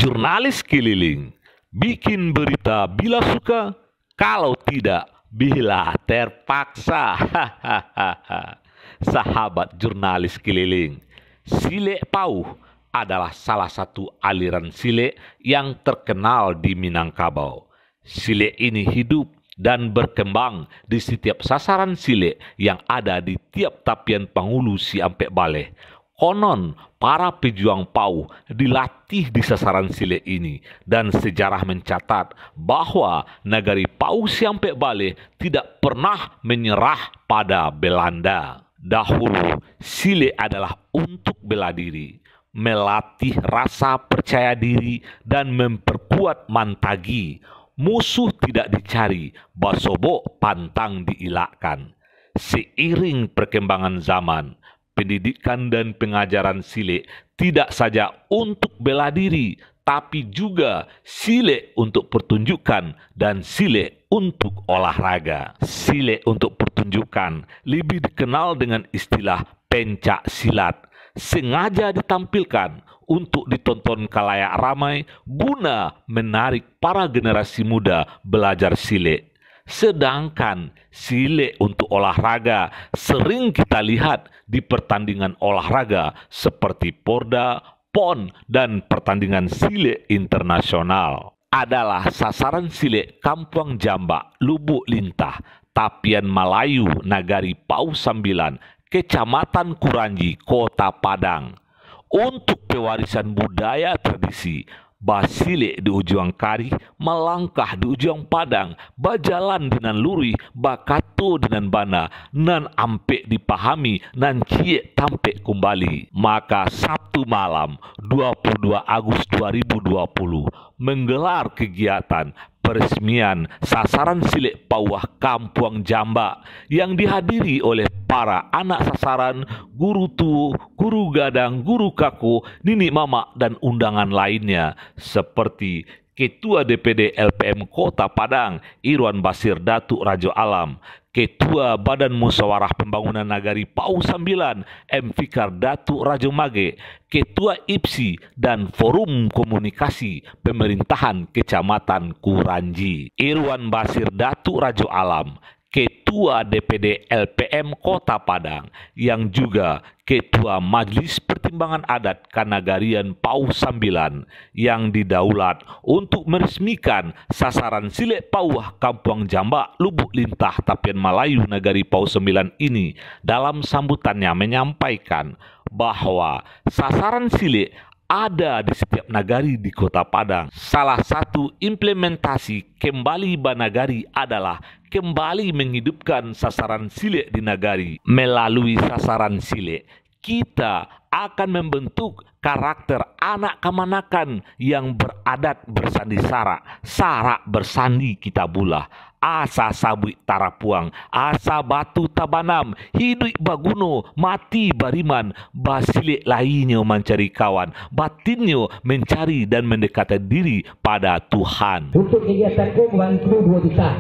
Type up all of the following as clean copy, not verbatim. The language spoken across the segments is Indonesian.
Jurnalis keliling, bikin berita bila suka, kalau tidak bila terpaksa. Sahabat jurnalis keliling, Silek Pauh adalah salah satu aliran silek yang terkenal di Minangkabau. Silek ini hidup dan berkembang di setiap sasaran silek yang ada di tiap tapian Pangulu Siampek Baleh. Konon, para pejuang Pauh dilatih di sasaran silek ini, dan sejarah mencatat bahwa Nagari Pauh Siampek Baleh tidak pernah menyerah pada Belanda. Dahulu, silek adalah untuk bela diri, melatih rasa percaya diri, dan memperkuat mantagi. Musuh tidak dicari, basobo pantang diilakkan. Seiring perkembangan zaman, pendidikan dan pengajaran silek tidak saja untuk bela diri, tapi juga silek untuk pertunjukan dan silek untuk olahraga. Silek untuk pertunjukan lebih dikenal dengan istilah pencak silat, sengaja ditampilkan untuk ditonton khalayak ramai guna menarik para generasi muda belajar silek. Sedangkan silek untuk olahraga sering kita lihat di pertandingan olahraga seperti Porda, PON, dan pertandingan silek internasional. Adalah sasaran silek Kampung Jambak, Lubuk Lintah, Tapian Melayu, Nagari Pauh Sambilan, Kecamatan Kuranji, Kota Padang. Untuk pewarisan budaya tradisi, basilek di Ujung Kari, melangkah di Ujung Padang, bajalan dengan luri, bakato dengan bana, nan ampek dipahami, nan ciek tampek kembali. Maka Sabtu malam 22 Agustus 2020 menggelar kegiatan peresmian sasaran silek Pauh Kampung Jambak yang dihadiri oleh para anak sasaran, guru tu, guru gadang, guru kaku, nini mama, dan undangan lainnya seperti Ketua DPD LPM Kota Padang Irwan Basir Datuk Rajo Alam, Ketua Badan Musyawarah Pembangunan Nagari Pauh Sambilan M. Fikar Datuk Rajo Mage, Ketua IPSI, dan Forum Komunikasi Pemerintahan Kecamatan Kuranji. Irwan Basir Datuk Rajo Alam, Ketua DPD LPM Kota Padang, yang juga Ketua Majelis Pertimbangan Adat Kanagarian Pauh Sambilan, yang didaulat untuk meresmikan sasaran silek Pauh Kampung Jambak, Lubuk Lintah, Tapian Melayu, Nagari Pauh Sambilan ini dalam sambutannya menyampaikan bahwa sasaran silek ada di setiap nagari di Kota Padang. Salah satu implementasi kembali Banagari adalah kembali menghidupkan sasaran silek di nagari. Melalui sasaran silek, kita akan membentuk karakter anak kamanakan yang beradat bersandi sarak bersandi kita bulah. Asa sabuk tarapuang, asa batu tabanam, hidup baguno, mati bariman, basilek lainnya mencari kawan, batinnya mencari dan mendekatkan diri pada Tuhan. Untuk kegiatanku bantu 2 juta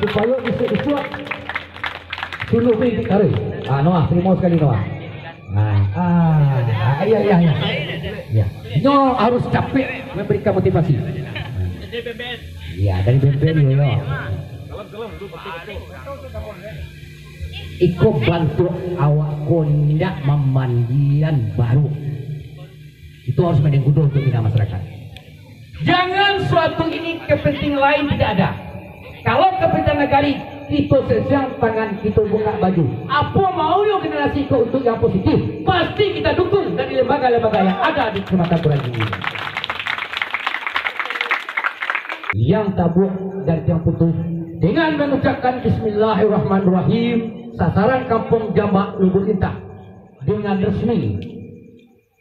supaya bisa disuap dulu beri kari. Noah, terima sekali Noah. Ya. No harus capek memberikan motivasi. Ya, dari BPN ya. Iko bantu awak kondak memandian baru. Itu harus menengkudo untuk bina masyarakat. Jangan suatu ini kepentingan lain tidak ada. Kalau kepentingan negari kita sedang tangan kita buka baju. Apa mau yo generasi ke untuk yang positif? Pasti kita dukung dari lembaga-lembaga yang ada di Kecamatan Kuranji ini. Yang tabuk dan yang putus dengan mengucapkan Bismillahirrahmanirrahim, sasaran Kampung Jambak Lubuk Lintah dengan resmi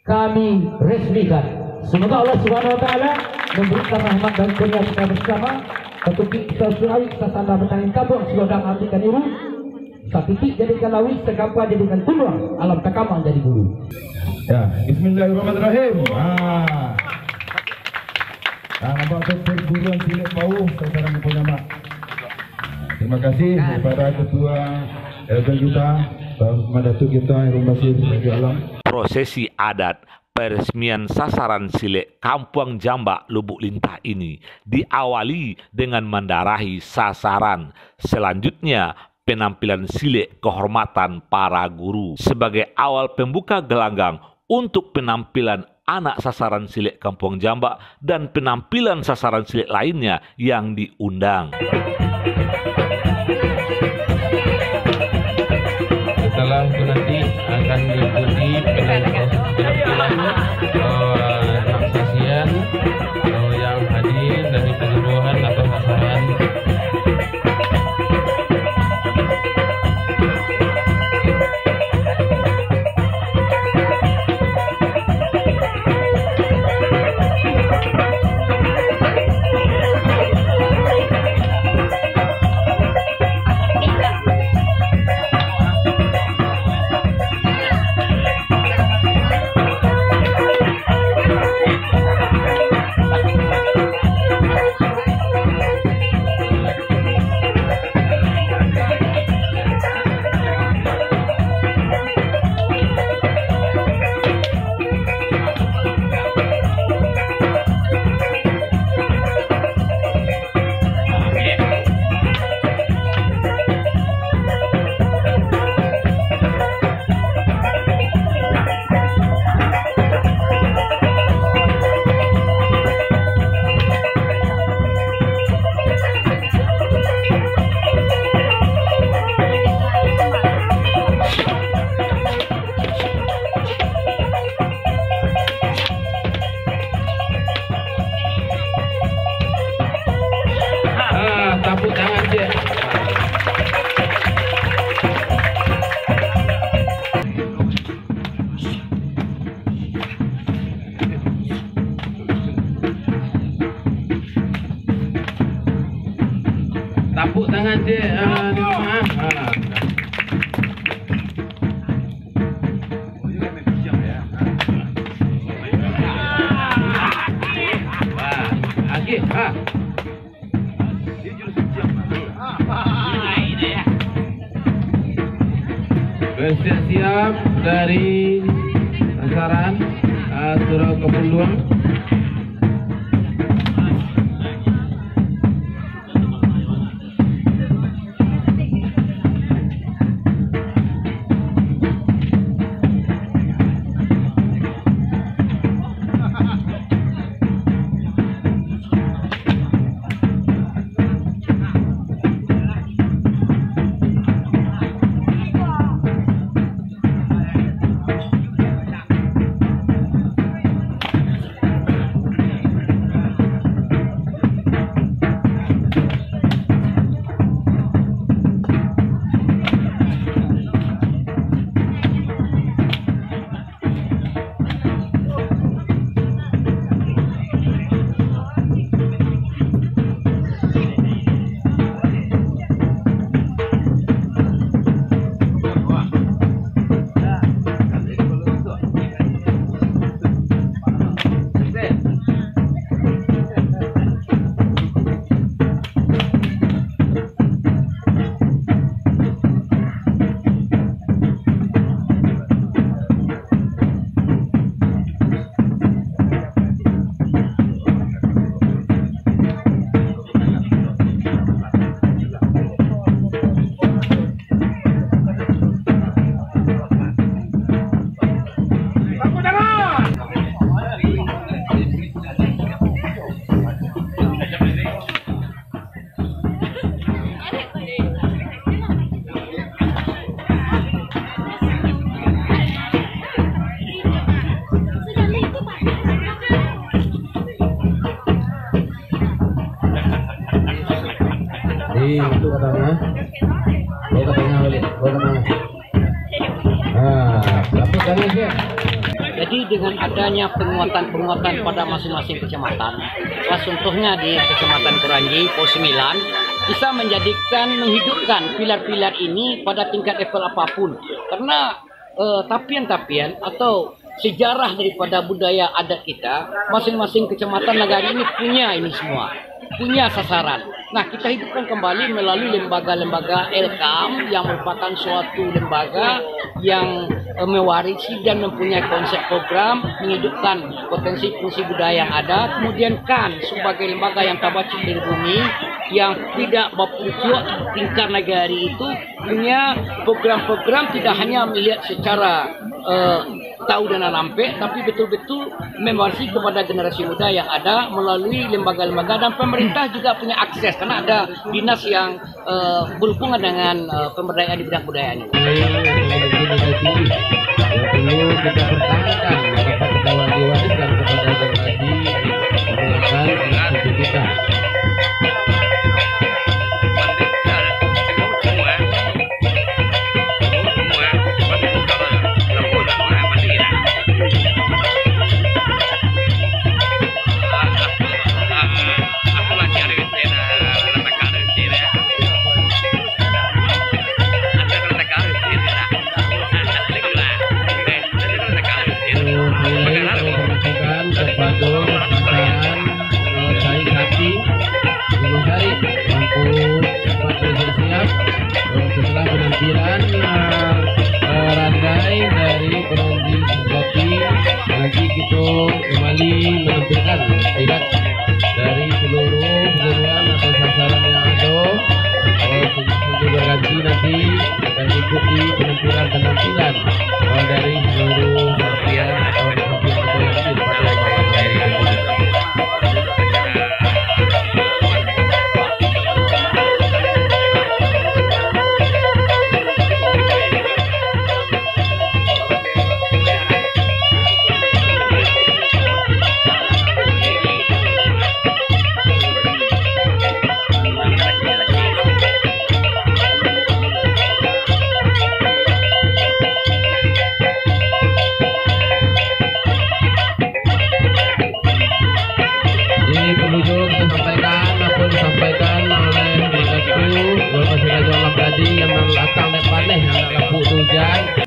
kami resmikan. Semoga Allah Subhanahu Wa Taala memberikan rahmat dan kurnia kita bersama. Ketuki kita surawi kita tanda bertanggung kabung selodang artikan iru. Sapitik jadikan lawi, sekapa jadikan tuluang, alam takamang jadi guru. Ya, Bismillahirrahmanirrahim. Nampak perguruan silek Pauh sasaran Kampung Jambak. Terima kasih kepada Ketua LPM kita, Pak Datuk kita Irwan Basir Rajo Alam. Prosesi adat Peresmian sasaran Silek Kampung Jambak Lubuk Lintah ini diawali dengan mendarahi sasaran. Selanjutnya, penampilan Silek Kehormatan para guru sebagai awal pembuka gelanggang untuk penampilan anak sasaran Silek Kampung Jambak dan penampilan sasaran Silek lainnya yang diundang. Setelah itu nanti akan diikuti penampilan saksian yang hadir dari keseluruhan atau sasaran. Tepuk tangan dia. Tepuk tangan dia. Bersiap-siap dari sasaran Surau Kepulauan. Itu katanya. Bawa ke tengah balik. Bawa ke tengah. Tepuk tangan dia. Jadi dengan adanya penguatan-penguatan pada masing-masing kecamatan, salah contohnya di Kecamatan Kuranji, Pos 9, bisa menghidupkan pilar-pilar ini pada tingkat level apapun. Karena tapian-tapian atau sejarah daripada budaya adat kita, masing-masing kecamatan negara ini punya ini semua, punya sasaran. Nah, kita hidupkan kembali melalui lembaga-lembaga LKAM yang merupakan suatu lembaga yang mewarisi dan mempunyai konsep program menghidupkan potensi fungsi budaya yang ada. Kemudian KAN sebagai lembaga yang tabacik dari bumi yang tidak bertujuan tingkat negari itu punya program-program tidak hanya melihat secara tahu dan nampak, tapi betul-betul mewarisi kepada generasi muda yang ada melalui lembaga-lembaga, dan pemerintah juga punya akses karena ada dinas yang berhubungan dengan pemberdayaan di bidang budaya ini. Perlu kita pertahankan dapat kita diwariskan kepada generasi kita. Setelah penampilan randai dari pengunjung sejati, nanti kita kembali menampilkan tidak dari seluruh keseluruhan atau sasaran yang ada. Untuk berganti nanti akan ikuti penampilan dari seluruh sasaran atau sasaran yang ada pada malam hari ini.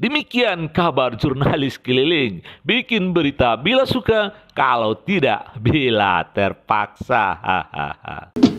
Demikian kabar jurnalis keliling. Bikin berita bila suka, kalau tidak bila terpaksa. Hahaha.